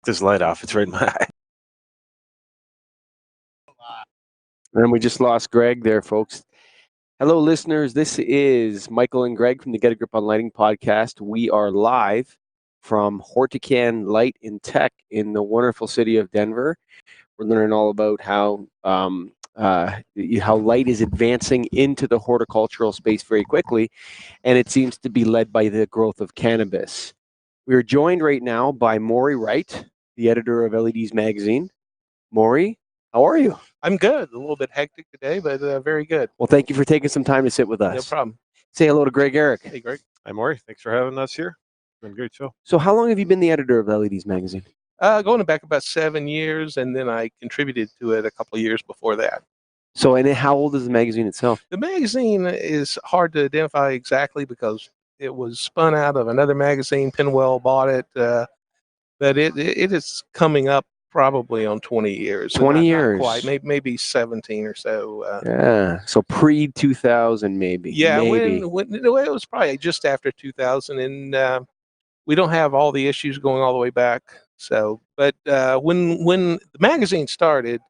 this light off. It's right in my eye. And we just lost Greg there, folks. Hello, listeners. This is Michael and Greg from the Get a Grip on Lighting podcast. We are live from HortiCann Light and Tech in the wonderful city of Denver. We're learning all about how light is advancing into the horticultural space very quickly, and it seems to be led by the growth of cannabis. We are joined right now by Maury Wright, the editor of LEDs Magazine. Maury, how are you? I'm good. A little bit hectic today, but very good. Well, thank you for taking some time to sit with us. No problem. Say hello to Greg Eric. Hey, Greg. Hi, Maury. Thanks for having us here. Been a great show. So how long have you been the editor of LEDs Magazine? Going back about 7 years, and then I contributed to it a couple of years before that. So, and how old is the magazine itself? The magazine is hard to identify exactly because it was spun out of another magazine. Pinwell bought it, but it is coming up probably on 20 years. 20 years. Not quite, maybe 17 or so. Yeah, so pre-2000 maybe. Yeah, maybe. when it was probably just after 2000, and we don't have all the issues going all the way back. So, but when the magazine started,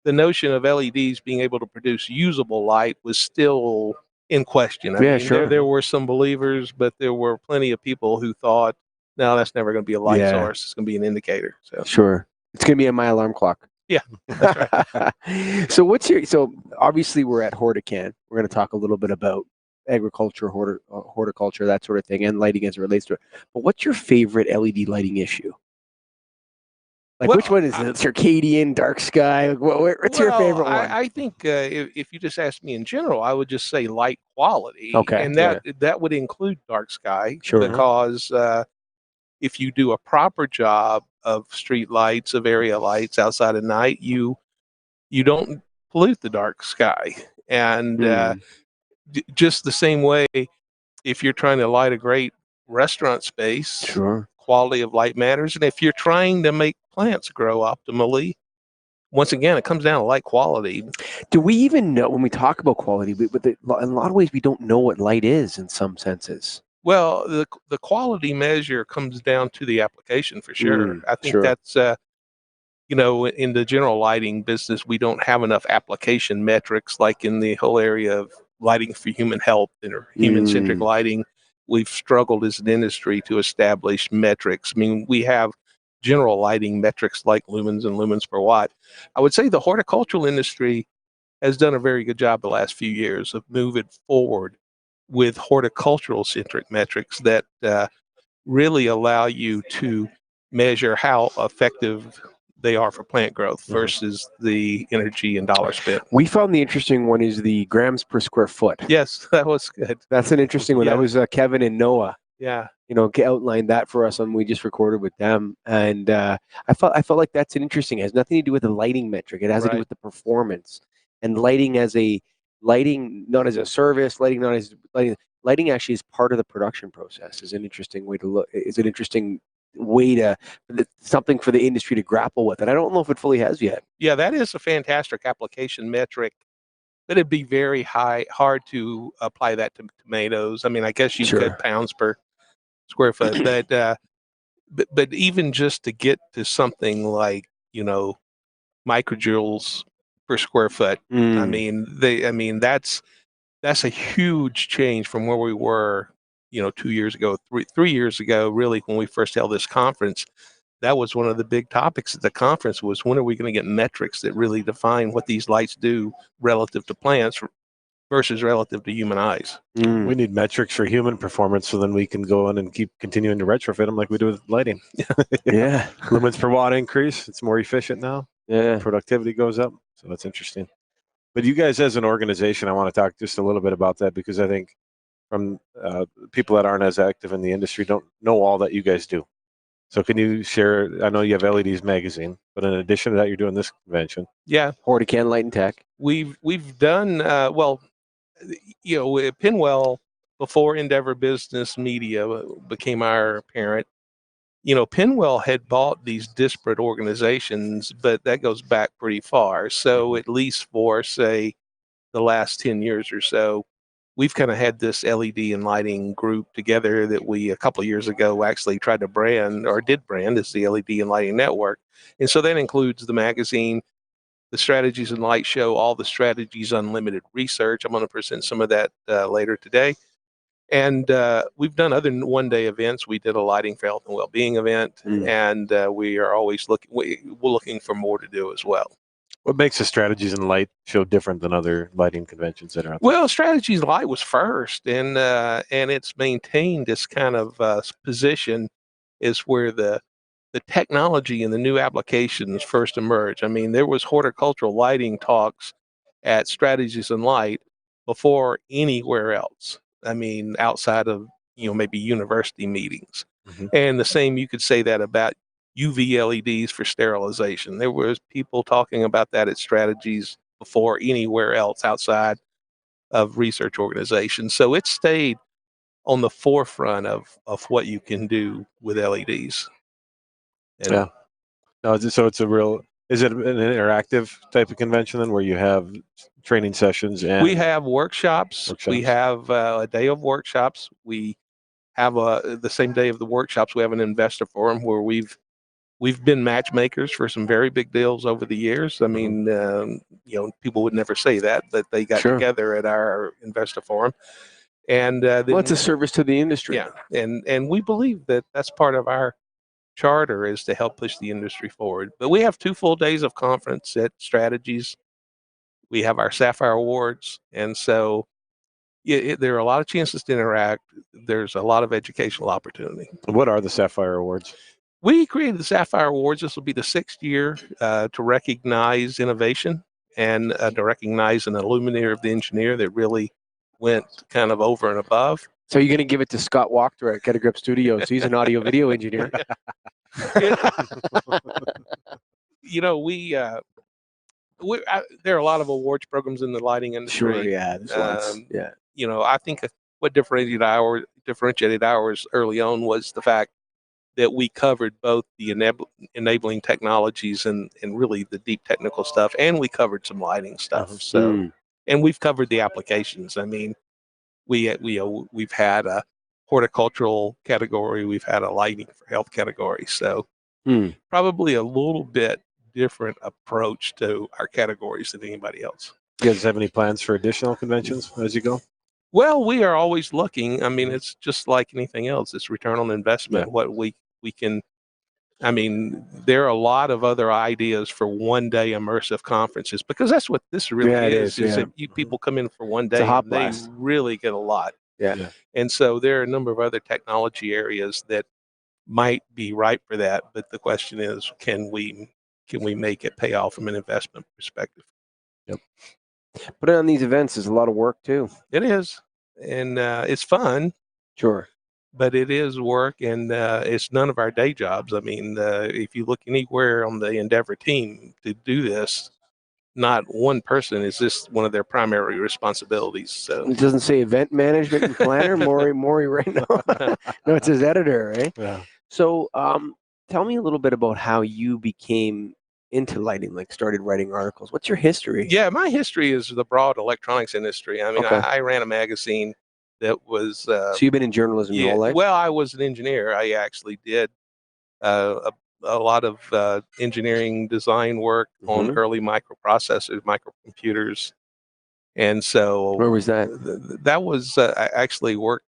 the notion of LEDs being able to produce usable light was still in question. I mean, sure. There were some believers, but there were plenty of people who thought, no, that's never going to be a light source. It's going to be an indicator. So sure. It's going to be my alarm clock. Yeah, that's right. So obviously we're at HortiCann. We're going to talk a little bit about agriculture, horticulture, that sort of thing, and lighting as it relates to it. But what's your favorite LED lighting issue? Like, which one is it? Circadian, dark sky? What's your favorite one? I think if you just ask me in general, I would just say light quality. Okay. And that would include dark sky. Sure. Because if you do a proper job of street lights, of area lights outside at night, you don't pollute the dark sky. And just the same way, if you're trying to light a great restaurant space, sure, quality of light matters. And if you're trying to make plants grow optimally, once again, it comes down to light quality. Do we even know, when we talk about quality, but in a lot of ways we don't know what light is in some senses? Well, the quality measure comes down to the application for sure. I think that's, in the general lighting business, we don't have enough application metrics like in the whole area of lighting for human health or human-centric lighting. We've struggled as an industry to establish metrics. I mean, we have general lighting metrics like lumens and lumens per watt. I would say the horticultural industry has done a very good job the last few years of moving forward with horticultural-centric metrics that really allow you to measure how effective they are for plant growth versus the energy and dollar spent. We found the interesting one is the grams per square foot. Yes, that was good. That's an interesting one. Yeah. That was Kevin and Noah. Yeah. Outlined that for us when we just recorded with them. And I felt like that's an interesting. It has nothing to do with the lighting metric. It has to do with the performance. And lighting not as a service, lighting actually is part of the production process. Is an interesting way to look. Is an interesting way to something for the industry to grapple with, and I don't know if it fully has yet. Yeah, that is a fantastic application metric, but it'd be very hard to apply that to tomatoes. I mean, I guess you could pounds per square foot, but even just to get to something like microjoules per square foot, I mean that's a huge change from where we were 2 years ago, 3 years ago, really, when we first held this conference. That was one of the big topics at the conference was, when are we going to get metrics that really define what these lights do relative to plants versus relative to human eyes? We need metrics for human performance, so then we can go in and keep continuing to retrofit them like we do with lighting. Yeah. Lumens per watt increase. It's more efficient now. Yeah. Productivity goes up. So that's interesting. But you guys as an organization, I want to talk just a little bit about that, because I think from people that aren't as active in the industry don't know all that you guys do. So can you share, I know you have LEDs Magazine, but in addition to that, you're doing this convention. Yeah. HortiCann Light and Tech. We've done, Pinwell, before Endeavor Business Media became our parent, Pinwell had bought these disparate organizations, but that goes back pretty far. So at least for, say, the last 10 years or so, we've kind of had this LED and lighting group together that we a couple of years ago actually tried to brand or did brand as the LED and Lighting Network. And so that includes the magazine, the Strategies and Light Show, all the Strategies Unlimited research. I'm going to present some of that later today. And we've done other one-day events. We did a lighting for health and well-being event, and we are always we're looking for more to do as well. What makes the Strategies in Light show different than other lighting conventions that are out there? Well, Strategies Light was first, and it's maintained this kind of position is where the technology and the new applications first emerged. I mean, there was horticultural lighting talks at Strategies in Light before anywhere else. I mean, outside of maybe university meetings, and the same you could say that about UV LEDs for sterilization. There was people talking about that at Strategies before anywhere else outside of research organizations. So it stayed on the forefront of what you can do with LEDs. And yeah. No, so it's is it an interactive type of convention then where you have training sessions? And we have workshops. We have a day of workshops. We have the same day of the workshops, we have an investor forum where we've been matchmakers for some very big deals over the years. I mean, people would never say that, but they got together at our investor forum. And then, it's a service to the industry. Yeah, and we believe that that's part of our charter is to help push the industry forward. But we have 2 full days of conference at Strategies. We have our Sapphire Awards, and so there are a lot of chances to interact. There's a lot of educational opportunity. What are the Sapphire Awards? We created the Sapphire Awards. This will be the 6th year to recognize innovation and to recognize an illuminator of the engineer that really went kind of over and above. So you're going to give it to Scott Wachter at Get a Grip Studios. He's an audio video engineer. There are a lot of awards programs in the lighting industry. Sure, yeah. There's lots. Yeah. I think what differentiated ours early on was the fact that we covered both the enabling technologies and really the deep technical stuff, and we covered some lighting stuff. So, and we've covered the applications. I mean, we've had a horticultural category, we've had a lighting for health category. So, probably a little bit different approach to our categories than anybody else. You guys have any plans for additional conventions as you go? Well, we are always looking. I mean, it's just like anything else. It's return on investment. Yeah. What we can. I mean, there are a lot of other ideas for one-day immersive conferences because that's what this really is. Is that people come in for one day and they really get a lot. Yeah. And so there are a number of other technology areas that might be ripe for that. But the question is, can we make it pay off from an investment perspective? Yep. Putting on these events is a lot of work too. It is, and it's fun. Sure. But it is work, and it's none of our day jobs. I mean, if you look anywhere on the Endeavor team to do this, not one person is this one of their primary responsibilities. So it doesn't say event management and planner, Maury Wright. No, it's his editor, right? Yeah. So, tell me a little bit about how you became into lighting, like started writing articles. What's your history? Yeah, my history is the broad electronics industry. I mean, I ran a magazine that was. So you've been in journalism your whole life? Well, I was an engineer. I actually did a lot of engineering design work on early microprocessors, microcomputers, and so. Where was that? That was I actually worked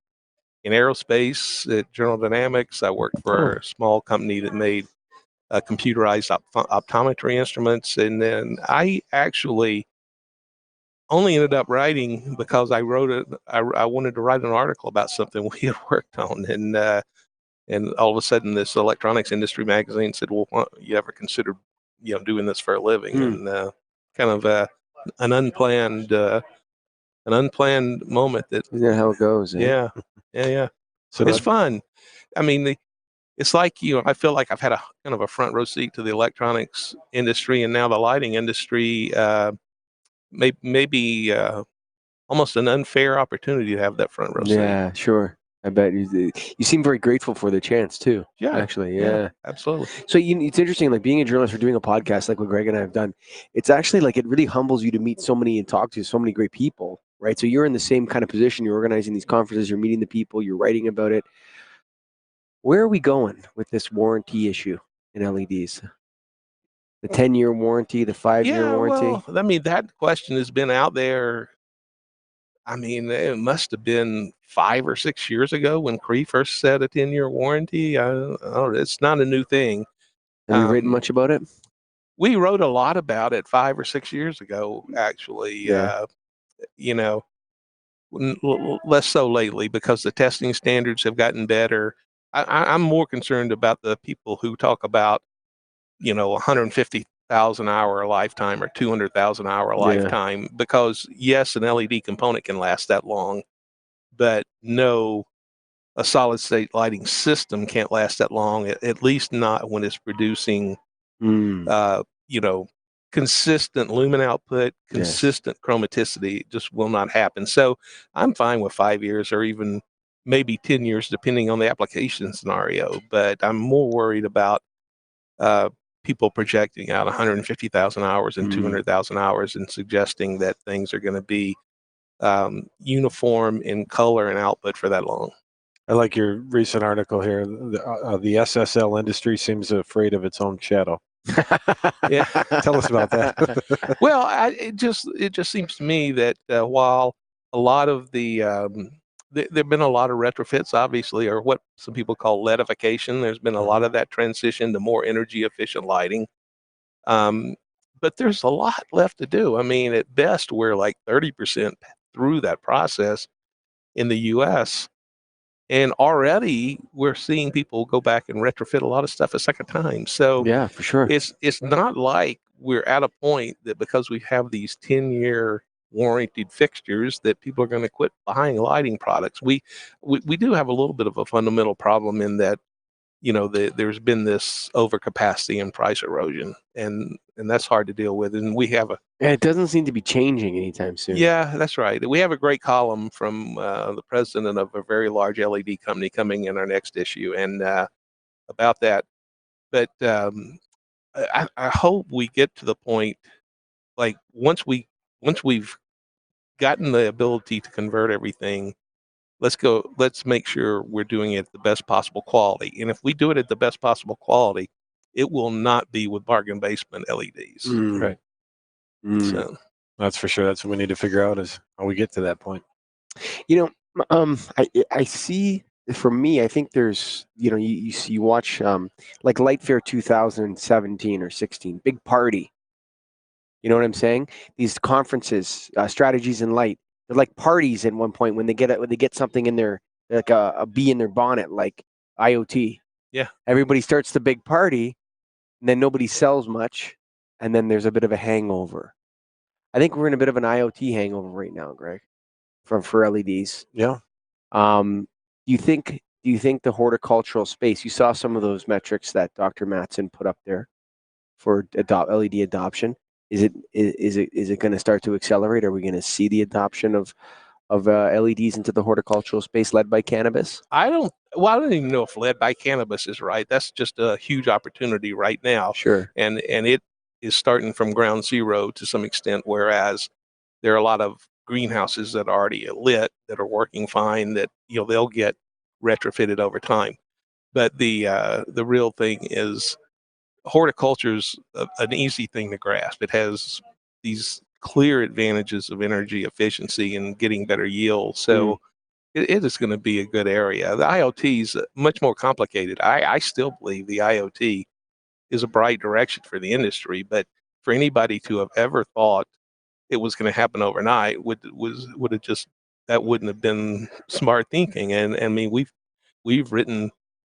in aerospace at General Dynamics. I worked for a small company that made computerized optometry instruments, and then I actually only ended up writing because I wanted to write an article about something we had worked on, and all of a sudden this electronics industry magazine said, "Well, you ever considered doing this for a living?" And kind of an unplanned moment. Isn't that how it goes? Eh? Yeah. So it's fun. I mean, it's like, I feel like I've had a kind of a front row seat to the electronics industry, and now the lighting industry. Maybe almost an unfair opportunity to have that front row seat. Yeah, sure. I bet you seem very grateful for the chance too. Yeah, actually, yeah, absolutely. So it's interesting, like being a journalist or doing a podcast like what Greg and I have done. It's actually like it really humbles you to meet so many and talk to so many great people right? So you're in the same kind of position. You're organizing these conferences, you're meeting the people, you're writing about it. Where are we going with this warranty issue in LEDs? The 10-year warranty, the 5-year warranty? Well, I mean, that question has been out there. I mean, it must have been 5 or 6 years ago when Cree first said a 10-year warranty. It's not a new thing. Have you written much about it? We wrote a lot about it 5 or 6 years ago, actually. Yeah. You know, less so lately because the testing standards have gotten better. I'm more concerned about the people who talk about, 150,000 hour lifetime or 200,000 hour lifetime, because yes, an LED component can last that long, but no, a solid state lighting system can't last that long, at least not when it's producing, consistent lumen output, consistent chromaticity. It just will not happen. So I'm fine with 5 years or even maybe 10 years, depending on the application scenario. But I'm more worried about people projecting out 150,000 hours and 200,000 hours and suggesting that things are going to be uniform in color and output for that long. I like your recent article here. The SSL industry seems afraid of its own shadow. Yeah, tell us about that. Well, it just seems to me that while a lot of the there've been a lot of retrofits, obviously, or what some people call LEDification. There's been a lot of that transition to more energy efficient lighting. But there's a lot left to do. I mean, at best, we're like 30% through that process in the U.S. And already we're seeing people go back and retrofit a lot of stuff a second time. So yeah, for sure. It's not like we're at a point that because we have these 10-year warranted fixtures that people are going to quit buying lighting products. We do have a little bit of a fundamental problem in that, there's been this overcapacity and price erosion, and that's hard to deal with. And we have it doesn't seem to be changing anytime soon. Yeah, that's right. We have a great column from the president of a very large LED company coming in our next issue, and about that. But I hope we get to the point, like once we've gotten the ability to convert everything, let's make sure we're doing it at the best possible quality. And if we do it at the best possible quality, it will not be with bargain basement LEDs. Right. So that's for sure. That's what we need to figure out, is how we get to that point. I see, for me, I think there's, you watch like Light Fair 2017 or 16, big party. You know what I'm saying? These conferences, strategies in light, they're like parties at one point when they get something in their, like a bee in their bonnet, like IoT. Yeah. Everybody starts the big party, and then nobody sells much, and then there's a bit of a hangover. I think we're in a bit of an IoT hangover right now, Greg, for LEDs. Yeah. Do you think the horticultural space? You saw some of those metrics that Dr. Matson put up there for LED adoption. Is it going to start to accelerate? Are we going to see the adoption of LEDs into the horticultural space led by cannabis? I don't even know if led by cannabis is right. That's just a huge opportunity right now. Sure. And it is starting from ground zero to some extent, whereas there are a lot of greenhouses that are already lit, that are working fine, that they'll get retrofitted over time. But the real thing is, horticulture's an easy thing to grasp. It has these clear advantages of energy efficiency and getting better yield. So it is going to be a good area. The IoT is much more complicated. I still believe the IoT is a bright direction for the industry, but for anybody to have ever thought it was going to happen overnight would have just, that wouldn't have been smart thinking. And I mean, we've written,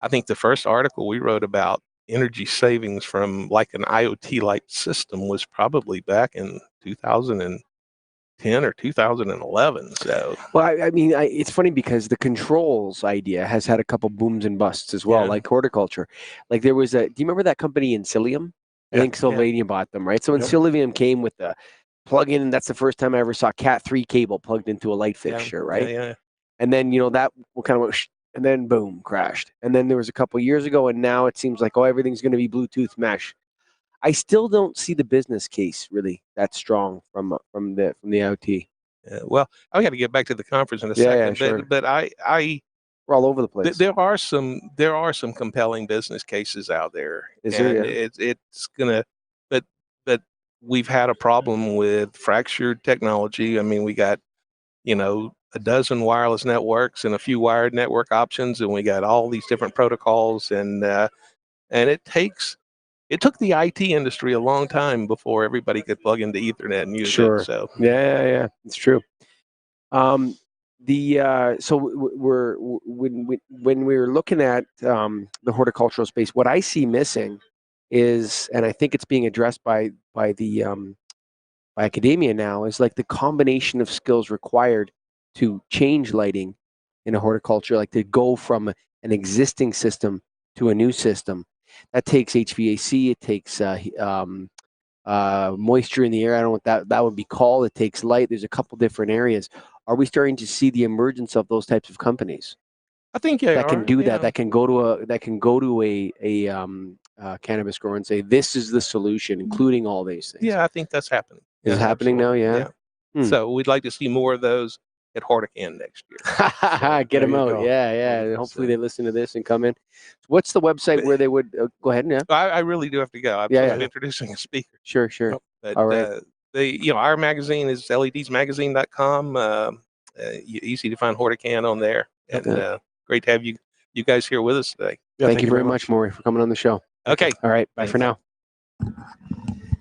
I think the first article we wrote about energy savings from like an IoT light system was probably back in 2010 or 2011. So, well, I mean, it's funny because the controls idea has had a couple booms and busts as well, like horticulture. Like there was do you remember that company Incilium? I think Sylvania bought them, right? So Incilium came with the plug-in, and that's the first time I ever saw Cat 3 cable plugged into a light fixture, right? Yeah. And then, that kind of went, and then boom, crashed. And then there was a couple years ago, and now it seems like, everything's going to be Bluetooth mesh. I still don't see the business case really that strong from the IoT. Well, I got to get back to the conference in a Yeah, second, sure. but we're all over the place. there are some compelling business cases out there, Is and there? Yeah. it's gonna, but we've had a problem with fractured technology. I mean, we got a dozen wireless networks and a few wired network options, and we got all these different protocols, and it took the IT industry a long time before everybody could plug into Ethernet and use Sure. it. So yeah, it's true. So when we're looking at the horticultural space, what I see missing is, and I think it's being addressed by the by academia now, is like the combination of skills required to change lighting in a horticulture, like to go from an existing system to a new system. That takes HVAC. It takes moisture in the air. I don't know what that would be called. It takes light. There's a couple different areas. Are we starting to see the emergence of those types of companies? I think that can do that. That can go to a cannabis grower and say, "This is the solution, including all these things." Yeah, I think that's happening. Is it happening now? Yeah. So we'd like to see more of those at HortiCann next year. So, get them out. Go. Yeah. Hopefully they listen to this and come in. What's the website where they would go ahead? Yeah. I really do have to go. I'm sort of introducing a speaker. Sure. But, all right. Our magazine is ledsmagazine.com. Easy to find HortiCann on there. And great to have you guys here with us today. Yeah, thank you very much, Maury, for coming on the show. Okay. All right. Bye for now.